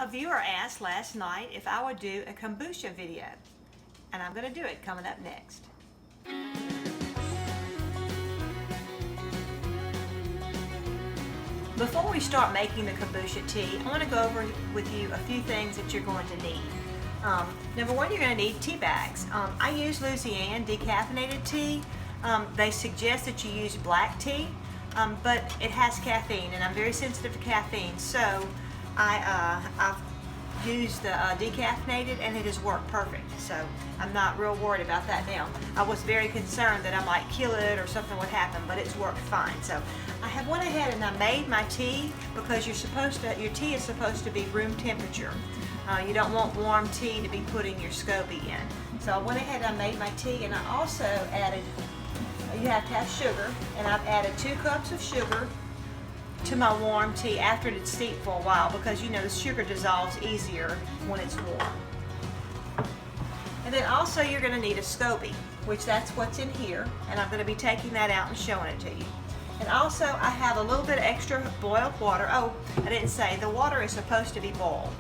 A viewer asked last night if I would do a kombucha video, and I'm going to do it coming up next. Before we start making the kombucha tea, I want to go over with you a few things that you're going to need. Number one, you're going to need tea bags. I use Louisiana decaffeinated tea. They suggest that you use black tea, but it has caffeine, and I'm very sensitive to caffeine, so I've used the decaffeinated, and it has worked perfect, so I'm not real worried about that now. I was very concerned that I might kill it or something would happen, but it's worked fine. So I have went ahead and I made my tea, because your tea is supposed to be room temperature. You don't want warm tea to be putting your SCOBY in. So I went ahead and I made my tea, and I also added, you have to have sugar, and I've added 2 cups of sugar to my warm tea after it's steeped for a while, because you know the sugar dissolves easier when it's warm. And then also you're going to need a SCOBY, which that's what's in here, and I'm going to be taking that out and showing it to you. And also I have a little bit of extra boiled water. Oh, I didn't say, the water is supposed to be boiled.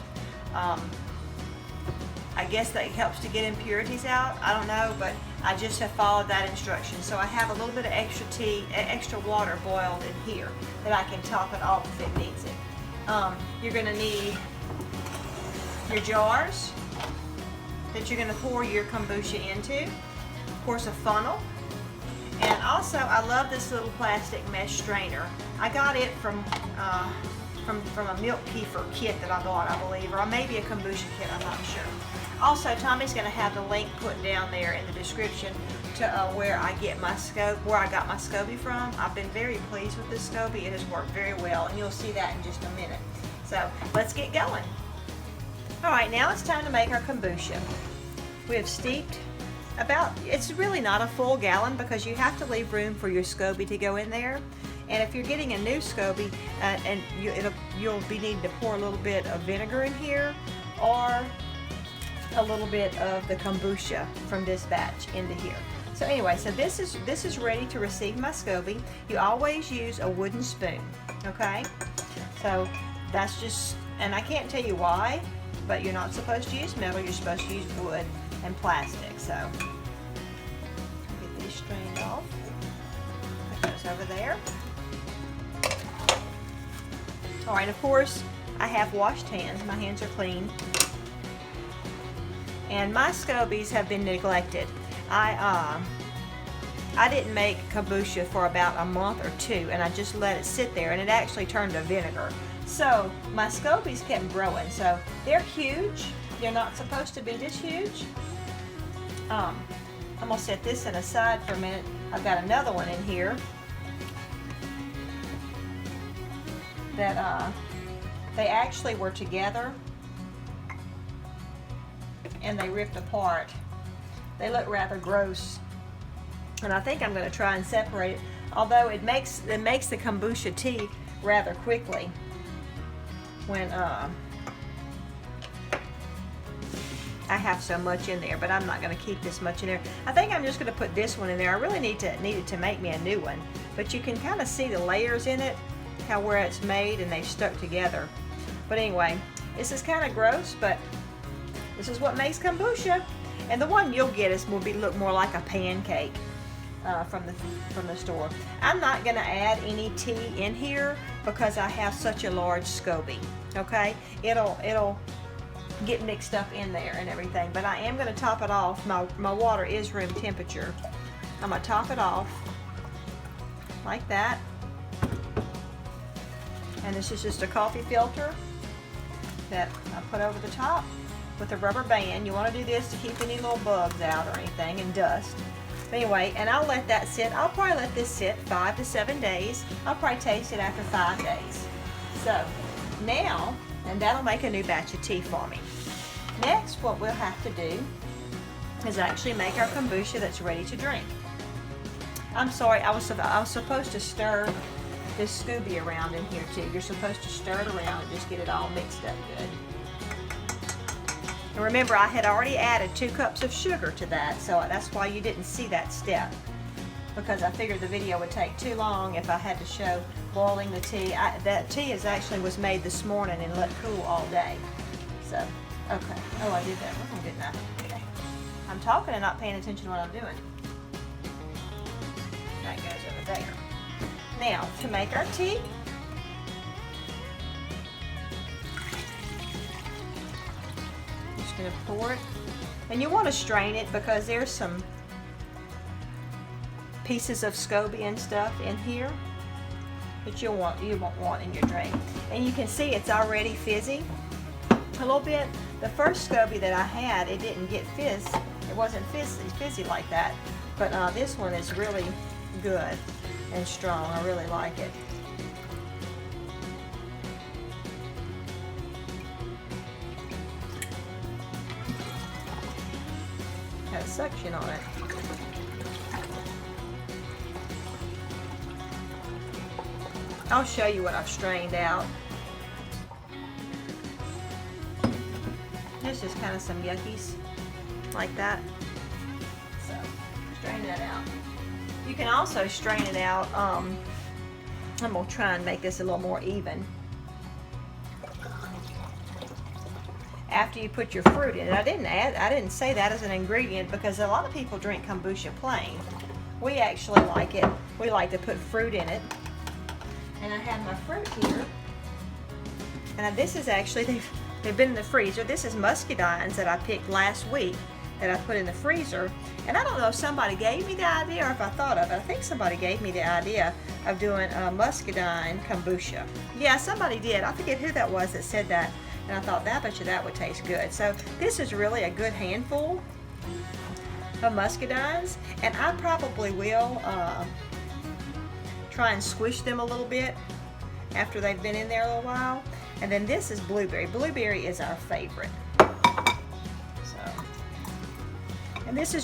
I guess that helps to get impurities out. I don't know, but I just have followed that instruction. So I have a little bit of extra water boiled in here that I can top it off if it needs it. You're going to need your jars that you're going to pour your kombucha into. Of course, a funnel. And also, I love this little plastic mesh strainer. I got it from a milk kefir kit that I bought, I believe, or maybe a kombucha kit, I'm not sure. Also, Tommy's going to have the link put down there in the description to where I got my SCOBY from. I've been very pleased with this SCOBY. It has worked very well, and you'll see that in just a minute. So let's get going. All right, now it's time to make our kombucha. We have steeped it's really not a full gallon, because you have to leave room for your SCOBY to go in there. And if you're getting a new SCOBY, you'll be needing to pour a little bit of vinegar in here, or a little bit of the kombucha from this batch into here. So anyway, so this is ready to receive my SCOBY. You always use a wooden spoon, okay? So that's just, and I can't tell you why, but you're not supposed to use metal, you're supposed to use wood and plastic. So get these strained off. Put those over there. All right, of course, I have washed hands. My hands are clean. And my SCOBYs have been neglected. I didn't make kombucha for about a month or 2, and I just let it sit there, and it actually turned to vinegar. So my SCOBYs kept growing. So they're huge. They're not supposed to be this huge. I'm gonna set this in aside for a minute. I've got another one in here that they actually were together, and they ripped apart. They look rather gross, and I think I'm going to try and separate it, although it makes the kombucha tea rather quickly when I have so much in there, but I'm not going to keep this much in there. I think I'm just going to put this one in there. I really needed to make me a new one, but you can kind of see the layers in it, where it's made, and they've stuck together. But anyway, this is kind of gross, but this is what makes kombucha. And the one you'll get will look more like a pancake from the store. I'm not going to add any tea in here because I have such a large SCOBY. Okay, it'll get mixed up in there and everything. But I am going to top it off. My water is room temperature. I'm going to top it off like that. And this is just a coffee filter that I put over the top with a rubber band. You want to do this to keep any little bugs out or anything, and dust. But anyway, and I'll let that sit. I'll probably let this sit 5 to 7 days. I'll probably taste it after 5 days. So now, and that'll make a new batch of tea for me. Next, what we'll have to do is actually make our kombucha that's ready to drink. I'm sorry, I was supposed to stir this SCOBY around in here too. You're supposed to stir it around and just get it all mixed up good. And remember, I had already added 2 cups of sugar to that, so that's why you didn't see that step. because I figured the video would take too long if I had to show boiling the tea. That tea was made this morning and let cool all day. So, okay. Oh, I did that wrong, didn't I? Okay. I'm talking and not paying attention to what I'm doing. That goes over there. Now, to make our tea, I'm just going to pour it. And you want to strain it because there's some pieces of SCOBY and stuff in here that you won't want in your drink. And you can see it's already fizzy a little bit. The first SCOBY that I had, it didn't get fizz. It wasn't fizzy like that. But this one is really good and strong. I really like it. Has suction on it. I'll show you what I've strained out. There's just kind of some yuckies like that. So, strain that out. You can also strain it out. I'm going to try and make this a little more even. After you put your fruit in it. I didn't say that as an ingredient because a lot of people drink kombucha plain. We actually like it. We like to put fruit in it. And I have my fruit here. And this is actually, they've been in the freezer. This is muscadines that I picked last week that I put in the freezer. And I don't know if somebody gave me the idea or if I thought of it. I think somebody gave me the idea of doing a muscadine kombucha. Yeah, somebody did. I forget who that was that said that. And I thought, I bet you that would taste good. So this is really a good handful of muscadines. And I probably will try and squish them a little bit after they've been in there a little while. And then this is blueberry. Blueberry is our favorite. So, and this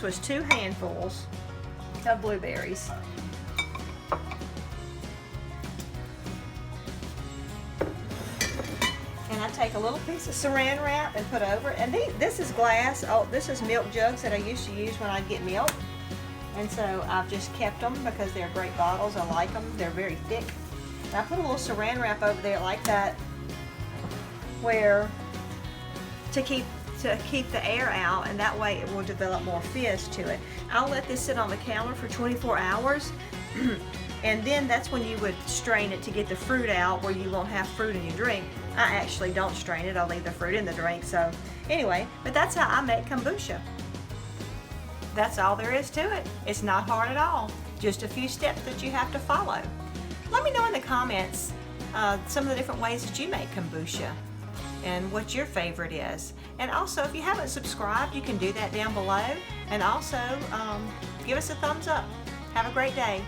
was 2 handfuls of blueberries. And I take a little piece of saran wrap and put over it. And this is glass. Oh, this is milk jugs that I used to use when I'd get milk. And so I've just kept them because they're great bottles. I like them. They're very thick. And I put a little saran wrap over there like that, where to keep the air out, and that way it will develop more fizz to it. I'll let this sit on the counter for 24 hours. And then that's when you would strain it to get the fruit out where you won't have fruit in your drink. I actually don't strain it. I'll leave the fruit in the drink. So anyway, but that's how I make kombucha. That's all there is to it. It's not hard at all. Just a few steps that you have to follow. Let me know in the comments some of the different ways that you make kombucha and what your favorite is. And also, if you haven't subscribed, you can do that down below. And also, give us a thumbs up. Have a great day.